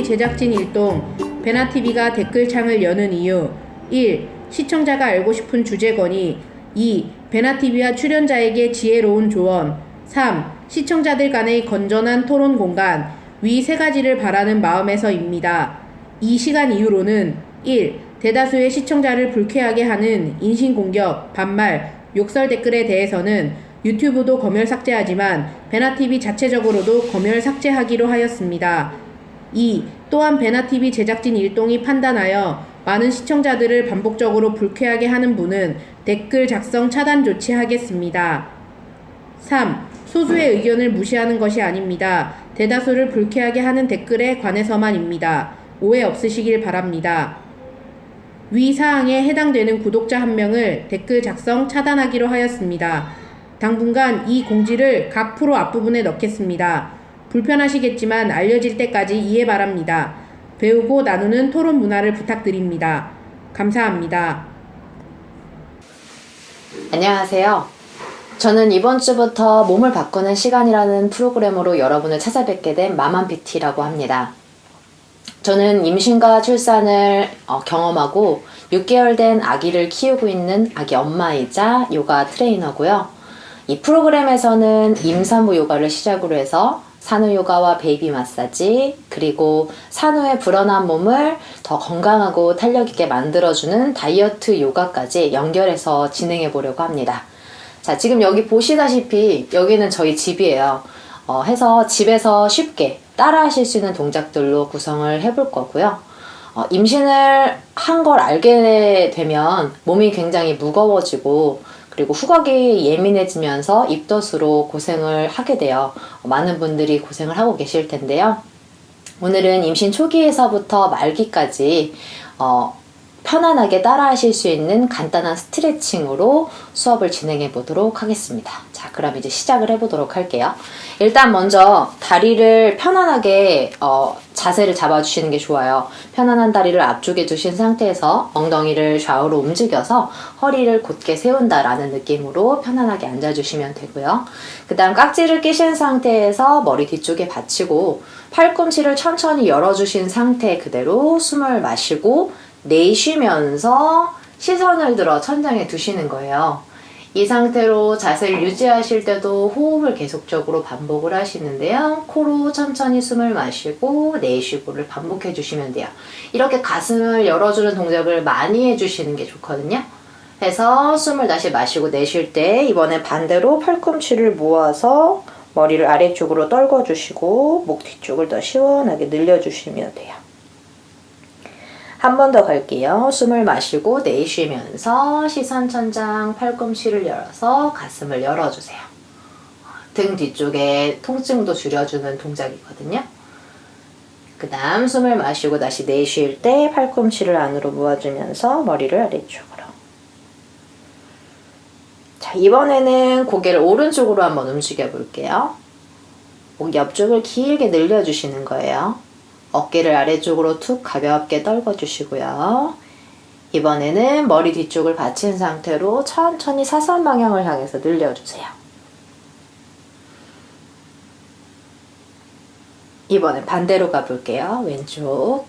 제작진 일동, 베나TV가 댓글창을 여는 이유. 1. 시청자가 알고 싶은 주제 건의. 2. 베나TV와 출연자에게 지혜로운 조언. 3. 시청자들 간의 건전한 토론 공간. 위 세 가지를 바라는 마음에서입니다. 이 시간 이후로는 1. 대다수의 시청자를 불쾌하게 하는 인신공격, 반말, 욕설 댓글에 대해서는 유튜브도 검열 삭제하지만 베나TV 자체적으로도 검열 삭제하기로 하였습니다. 2. 또한 베나TV 제작진 일동이 판단하여 많은 시청자들을 반복적으로 불쾌하게 하는 분은 댓글 작성 차단 조치하겠습니다. 3. 소수의 의견을 무시하는 것이 아닙니다. 대다수를 불쾌하게 하는 댓글에 관해서만입니다. 오해 없으시길 바랍니다. 위 사항에 해당되는 구독자 1명을 댓글 작성 차단하기로 하였습니다. 당분간 이 공지를 각 프로 앞부분에 넣겠습니다. 불편하시겠지만 알려질 때까지 이해 바랍니다. 배우고 나누는 토론 문화를 부탁드립니다. 감사합니다. 안녕하세요. 저는 이번 주부터 몸을 바꾸는 시간이라는 프로그램으로 여러분을 찾아뵙게 된 마맘PT라고 합니다. 저는 임신과 출산을 경험하고 6개월 된 아기를 키우고 있는 아기 엄마이자 요가 트레이너고요. 이 프로그램에서는 임산부 요가를 시작으로 해서 산후 요가와 베이비 마사지, 그리고 산후의 불어난 몸을 더 건강하고 탄력 있게 만들어주는 다이어트 요가까지 연결해서 진행해 보려고 합니다. 자, 지금 여기 보시다시피 여기는 저희 집이에요. 해서 집에서 쉽게 따라 하실 수 있는 동작들로 구성을 해볼 거고요. 임신을 한 걸 알게 되면 몸이 굉장히 무거워지고 그리고 후각이 예민해지면서 입덧으로 고생을 하게 돼요. 많은 분들이 고생을 하고 계실 텐데요. 오늘은 임신 초기에서부터 말기까지 편안하게 따라 하실 수 있는 간단한 스트레칭으로 수업을 진행해 보도록 하겠습니다. 자, 그럼 이제 시작을 해보도록 할게요. 일단 먼저 다리를 편안하게 자세를 잡아주시는 게 좋아요. 편안한 다리를 앞쪽에 두신 상태에서 엉덩이를 좌우로 움직여서 허리를 곧게 세운다라는 느낌으로 편안하게 앉아주시면 되고요. 그 다음 깍지를 끼신 상태에서 머리 뒤쪽에 받치고 팔꿈치를 천천히 열어주신 상태 그대로 숨을 마시고 내쉬면서 시선을 들어 천장에 두시는 거예요. 이 상태로 자세를 유지하실 때도 호흡을 계속적으로 반복을 하시는데요. 코로 천천히 숨을 마시고 내쉬고를 반복해 주시면 돼요. 이렇게 가슴을 열어주는 동작을 많이 해주시는 게 좋거든요. 해서 숨을 다시 마시고 내쉴 때 이번에 반대로 팔꿈치를 모아서 머리를 아래쪽으로 떨궈주시고 목 뒤쪽을 더 시원하게 늘려주시면 돼요. 한 번 더 갈게요. 숨을 마시고 내쉬면서 시선 천장 팔꿈치를 열어서 가슴을 열어주세요. 등 뒤쪽에 통증도 줄여주는 동작이거든요. 그 다음 숨을 마시고 다시 내쉴 때 팔꿈치를 안으로 모아주면서 머리를 아래쪽으로. 자, 이번에는 고개를 오른쪽으로 한번 움직여 볼게요. 목 옆쪽을 길게 늘려주시는 거예요. 어깨를 아래쪽으로 툭 가볍게 떨궈주시고요. 이번에는 머리 뒤쪽을 받친 상태로 천천히 사선 방향을 향해서 늘려주세요. 이번엔 반대로 가볼게요. 왼쪽.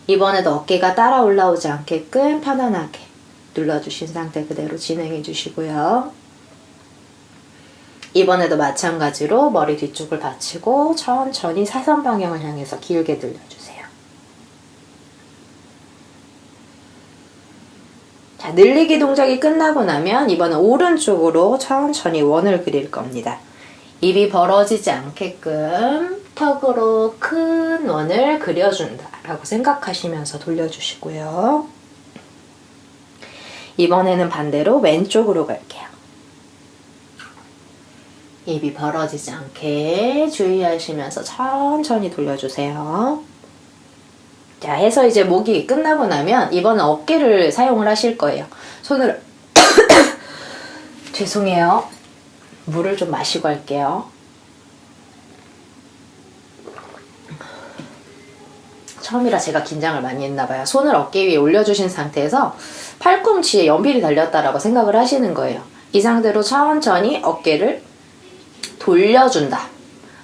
이번에도 어깨가 따라 올라오지 않게끔 편안하게 눌러주신 상태 그대로 진행해 주시고요. 이번에도 마찬가지로 머리 뒤쪽을 받치고 천천히 사선 방향을 향해서 길게 늘려주세요. 자, 늘리기 동작이 끝나고 나면 이번엔 오른쪽으로 천천히 원을 그릴 겁니다. 입이 벌어지지 않게끔 턱으로 큰 원을 그려준다 라고 생각하시면서 돌려주시고요. 이번에는 반대로 왼쪽으로 갈게요. 입이 벌어지지 않게 주의하시면서 천천히 돌려주세요. 자, 해서 이제 목이 끝나고 나면 이번엔 어깨를 사용을 하실 거예요. 손을 죄송해요. 물을 좀 마시고 할게요. 처음이라 제가 긴장을 많이 했나봐요. 손을 어깨 위에 올려주신 상태에서 팔꿈치에 연필이 달렸다라고 생각을 하시는 거예요. 이 상태로 천천히 어깨를 돌려준다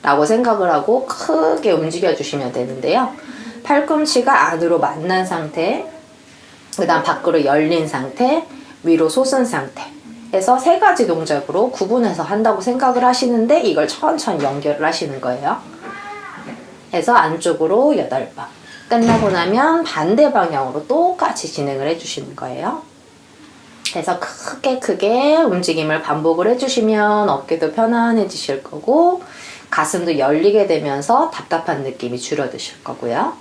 라고 생각을 하고 크게 움직여 주시면 되는데요. 팔꿈치가 안으로 만난 상태, 그 다음 밖으로 열린 상태, 위로 솟은 상태 해서 세 가지 동작으로 구분해서 한다고 생각을 하시는데 이걸 천천히 연결을 하시는 거예요. 해서 안쪽으로 8번. 끝나고 나면 반대 방향으로 똑같이 진행을 해주시는 거예요. 그래서 크게 움직임을 반복을 해주시면 어깨도 편안해지실 거고 가슴도 열리게 되면서 답답한 느낌이 줄어드실 거고요.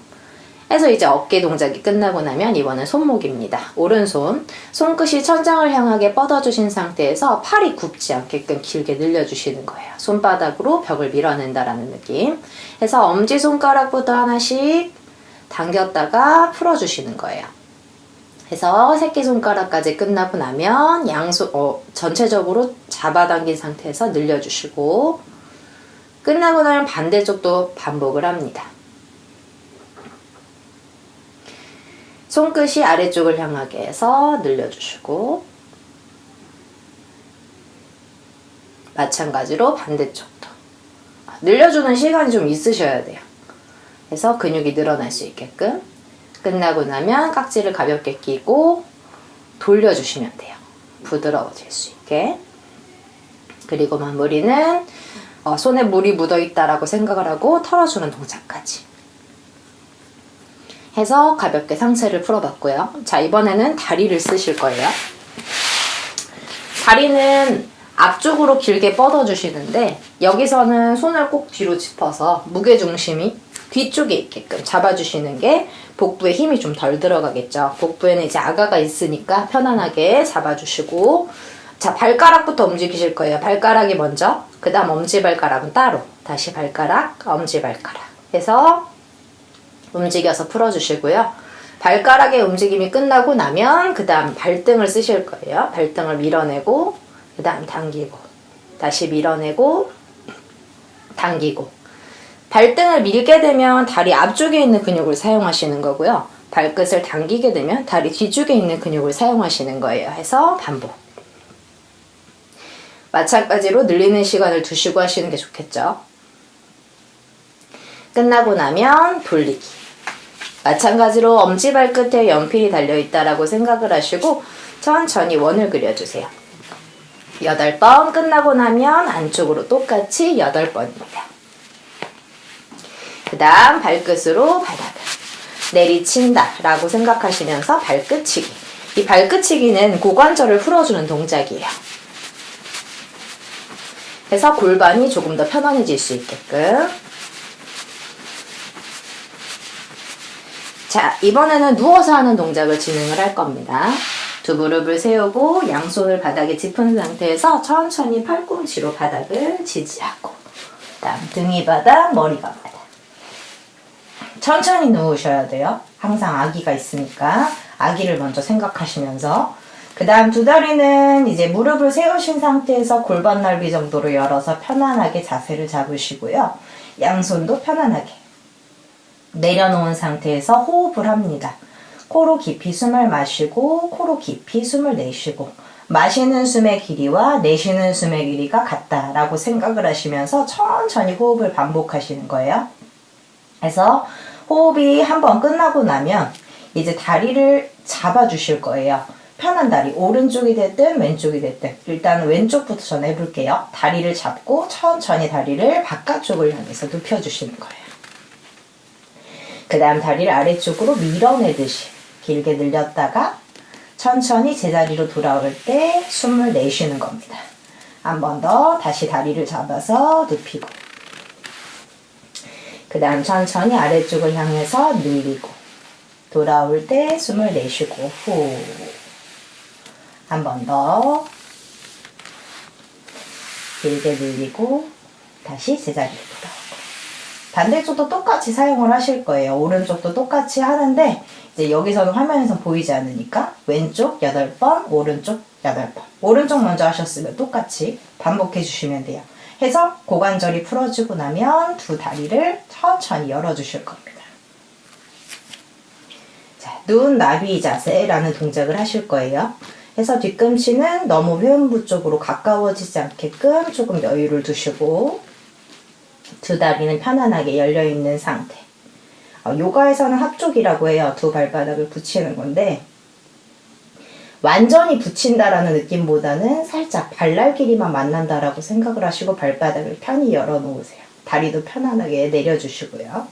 그래서 이제 어깨 동작이 끝나고 나면 이번엔 손목입니다. 오른손, 손끝이 천장을 향하게 뻗어주신 상태에서 팔이 굽지 않게끔 길게 늘려주시는 거예요. 손바닥으로 벽을 밀어낸다라는 느낌. 그래서 엄지손가락부터 하나씩 당겼다가 풀어주시는 거예요. 해서 새끼손가락까지 끝나고 나면 전체적으로 잡아당긴 상태에서 늘려주시고 끝나고 나면 반대쪽도 반복을 합니다. 손끝이 아래쪽을 향하게 해서 늘려주시고 마찬가지로 반대쪽도 늘려주는 시간이 좀 있으셔야 돼요. 그래서 근육이 늘어날 수 있게끔 끝나고 나면 깍지를 가볍게 끼고 돌려주시면 돼요. 부드러워질 수 있게. 그리고 마무리는 손에 물이 묻어있다라고 생각을 하고 털어주는 동작까지 해서 가볍게 상체를 풀어봤고요. 자, 이번에는 다리를 쓰실 거예요. 다리는 앞쪽으로 길게 뻗어주시는데 여기서는 손을 꼭 뒤로 짚어서 무게중심이 뒤쪽에 있게끔 잡아주시는 게 복부에 힘이 좀 덜 들어가겠죠. 복부에는 이제 아가가 있으니까 편안하게 잡아주시고 자, 발가락부터 움직이실 거예요. 발가락이 먼저, 그 다음 엄지발가락은 따로, 다시 발가락, 엄지발가락 해서 움직여서 풀어주시고요. 발가락의 움직임이 끝나고 나면 그 다음 발등을 쓰실 거예요. 발등을 밀어내고 그 다음 당기고 다시 밀어내고 당기고 발등을 밀게 되면 다리 앞쪽에 있는 근육을 사용하시는 거고요. 발끝을 당기게 되면 다리 뒤쪽에 있는 근육을 사용하시는 거예요. 해서 반복. 마찬가지로 늘리는 시간을 두시고 하시는 게 좋겠죠. 끝나고 나면 돌리기. 마찬가지로 엄지발끝에 연필이 달려있다라고 생각을 하시고 천천히 원을 그려주세요. 8번 끝나고 나면 안쪽으로 똑같이 8번입니다. 그 다음 발끝으로 바닥을 내리친다 라고 생각하시면서 발끝치기. 이 발끝치기는 고관절을 풀어주는 동작이에요. 그래서 골반이 조금 더 편안해질 수 있게끔. 자, 이번에는 누워서 하는 동작을 진행을 할 겁니다. 두 무릎을 세우고 양손을 바닥에 짚은 상태에서 천천히 팔꿈치로 바닥을 지지하고 다음 등이 바닥, 머리가 바닥. 천천히 누우셔야 돼요. 항상 아기가 있으니까 아기를 먼저 생각하시면서 그 다음 두 다리는 이제 무릎을 세우신 상태에서 골반 넓이 정도로 열어서 편안하게 자세를 잡으시고요. 양손도 편안하게 내려놓은 상태에서 호흡을 합니다. 코로 깊이 숨을 마시고 코로 깊이 숨을 내쉬고 마시는 숨의 길이와 내쉬는 숨의 길이가 같다라고 생각을 하시면서 천천히 호흡을 반복하시는 거예요. 그래서 호흡이 한번 끝나고 나면 이제 다리를 잡아주실 거예요. 편한 다리, 오른쪽이 됐든 왼쪽이 됐든 일단 왼쪽부터 전 해볼게요. 다리를 잡고 천천히 다리를 바깥쪽을 향해서 눕혀주시는 거예요. 그 다음 다리를 아래쪽으로 밀어내듯이 길게 늘렸다가 천천히 제자리로 돌아올 때 숨을 내쉬는 겁니다. 한 번 더 다시 다리를 잡아서 눕히고 그 다음 천천히 아래쪽을 향해서 늘리고 돌아올 때 숨을 내쉬고 후. 한 번 더 길게 늘리고 다시 제자리로 돌아오고 반대쪽도 똑같이 사용을 하실 거예요. 오른쪽도 똑같이 하는데 이제 여기서는 화면에서 보이지 않으니까 왼쪽 8번, 오른쪽 8번. 오른쪽 먼저 하셨으면 똑같이 반복해 주시면 돼요. 해서 고관절이 풀어지고 나면 두 다리를 천천히 열어주실 겁니다. 자, 눈 나비 자세라는 동작을 하실 거예요. 해서 뒤꿈치는 너무 회음부 쪽으로 가까워지지 않게끔 조금 여유를 두시고 두 다리는 편안하게 열려있는 상태. 요가에서는 합족이라고 해요. 두 발바닥을 붙이는 건데 완전히 붙인다라는 느낌보다는 살짝 발날 길이만 만난다라고 생각을 하시고 발바닥을 편히 열어놓으세요. 다리도 편안하게 내려주시고요.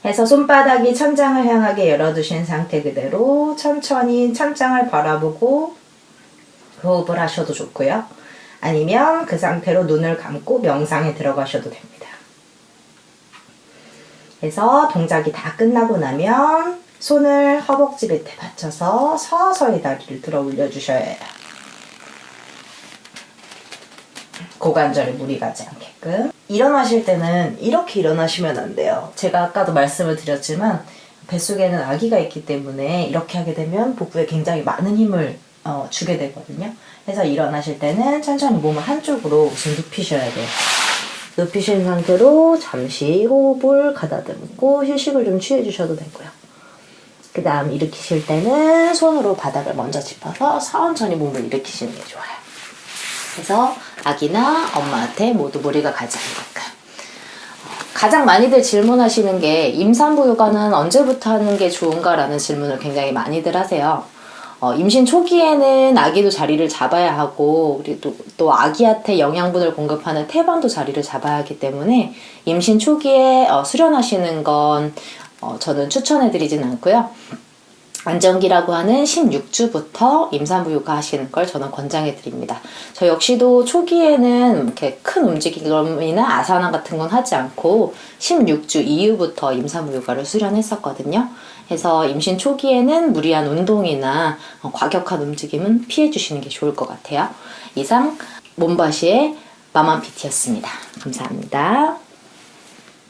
해서 손바닥이 천장을 향하게 열어두신 상태 그대로 천천히 천장을 바라보고 호흡을 하셔도 좋고요. 아니면 그 상태로 눈을 감고 명상에 들어가셔도 됩니다. 그래서 동작이 다 끝나고 나면 손을 허벅지 밑에 받쳐서 서서히 다리를 들어 올려주셔야 해요. 고관절에 무리 가지 않게끔. 일어나실 때는 이렇게 일어나시면 안 돼요. 제가 아까도 말씀을 드렸지만 뱃속에는 아기가 있기 때문에 이렇게 하게 되면 복부에 굉장히 많은 힘을 주게 되거든요. 그래서 일어나실 때는 천천히 몸을 한쪽으로 우선 눕히셔야 돼요. 눕히신 상태로 잠시 호흡을 가다듬고 휴식을 좀 취해주셔도 되고요. 그 다음 일으키실 때는 손으로 바닥을 먼저 짚어서 천천히 몸을 일으키시는 게 좋아요. 그래서 아기나 엄마한테 모두 무리가 가지 않게끔. 가장 많이들 질문하시는 게 임산부 요가는 언제부터 하는 게 좋은가라는 질문을 굉장히 많이들 하세요. 임신 초기에는 아기도 자리를 잡아야 하고 그리고 또 아기한테 영양분을 공급하는 태반도 자리를 잡아야 하기 때문에 임신 초기에 수련하시는 건 저는 추천해드리진 않고요. 안정기라고 하는 16주부터 임산부 요가 하시는 걸 저는 권장해드립니다. 저 역시도 초기에는 이렇게 큰 움직임이나 아사나 같은 건 하지 않고 16주 이후부터 임산부 요가를 수련했었거든요. 그래서 임신 초기에는 무리한 운동이나 과격한 움직임은 피해주시는 게 좋을 것 같아요. 이상 몸바시의 마맘 PT였습니다. 감사합니다.